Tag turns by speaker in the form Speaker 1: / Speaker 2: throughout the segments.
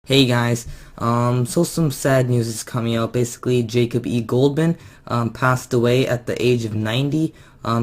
Speaker 1: Hey guys, so some sad news is coming out. Basically, Jacob E. Goldman passed away at the age of 90.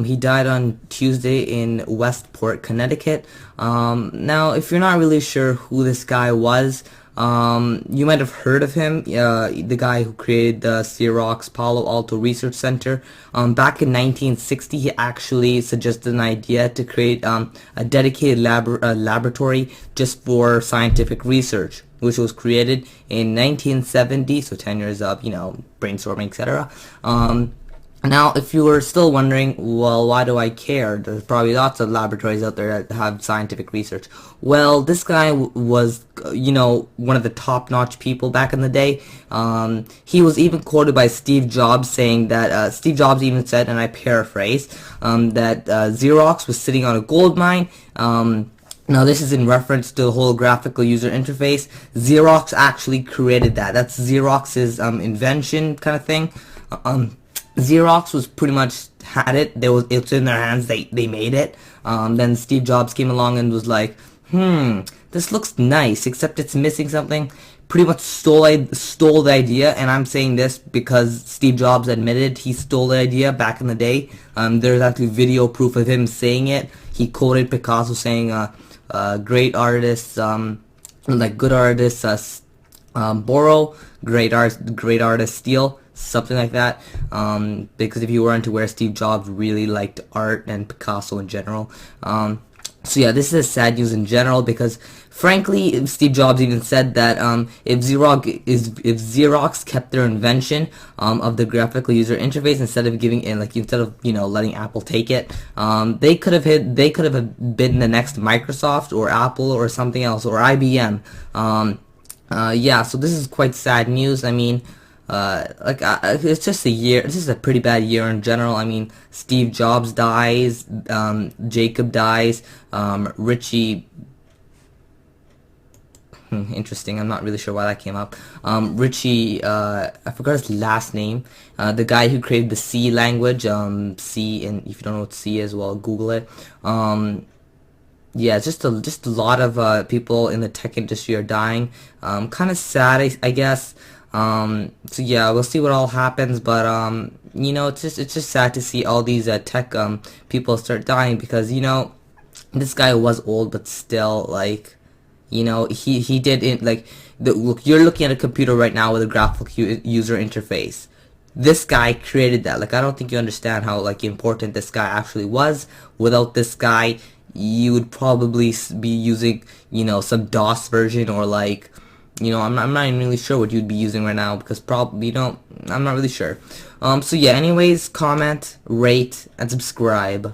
Speaker 1: He died on Tuesday in Westport, Connecticut. Now, if you're not really sure who this guy was, you might have heard of him, the guy who created the Xerox Palo Alto Research Center. Back in 1960, he actually suggested an idea to create a dedicated laboratory just for scientific research, which was created in 1970, so 10 years of, brainstorming, etc. Now, if you were still wondering, well, why do I care? There's probably lots of laboratories out there that have scientific research. Well, this guy was, one of the top-notch people back in the day. He was even quoted by Steve Jobs saying that, Steve Jobs even said, and I paraphrase, that Xerox was sitting on a gold mine. Now, this is in reference to the whole graphical user interface. Xerox actually created that. That's Xerox's invention kind of thing. Xerox was pretty much had it. It's in their hands. They made it. Then Steve Jobs came along and was like, this looks nice, except it's missing something. Pretty much stole the idea, and I'm saying this because Steve Jobs admitted he stole the idea back in the day. There's actually video proof of him saying it. He quoted Picasso saying, "Great artists, like good artists, borrow, great artists steal." Something like that, because if you weren't aware, Steve Jobs really liked art and Picasso in general. So yeah, this is sad news in general because, frankly, Steve Jobs even said that if Xerox kept their invention of the graphical user interface instead of letting Apple take it, they could have been the next Microsoft or Apple or something else or IBM. Yeah, so this is quite sad news. I mean, it's just a year. This is a pretty bad year in general. I mean, Steve Jobs dies, Jacob dies, Richie. Interesting. I'm not really sure why that came up. Richie, I forgot his last name. The guy who created the C language. C, and if you don't know what C is, well, Google it. Yeah, just a lot of people in the tech industry are dying. Kind of sad, I guess. So yeah, we'll see what all happens, but it's just sad to see all these tech people start dying because this guy was old, but still, like, he did it. Like, look, you're looking at a computer right now with a graphical user interface. This guy created that. Like, I don't think you understand how important this guy actually was. Without this guy, you would probably be using some DOS version or I'm not even really sure what you'd be using right now because probably I'm not really sure. So yeah, anyways, comment, rate, and subscribe.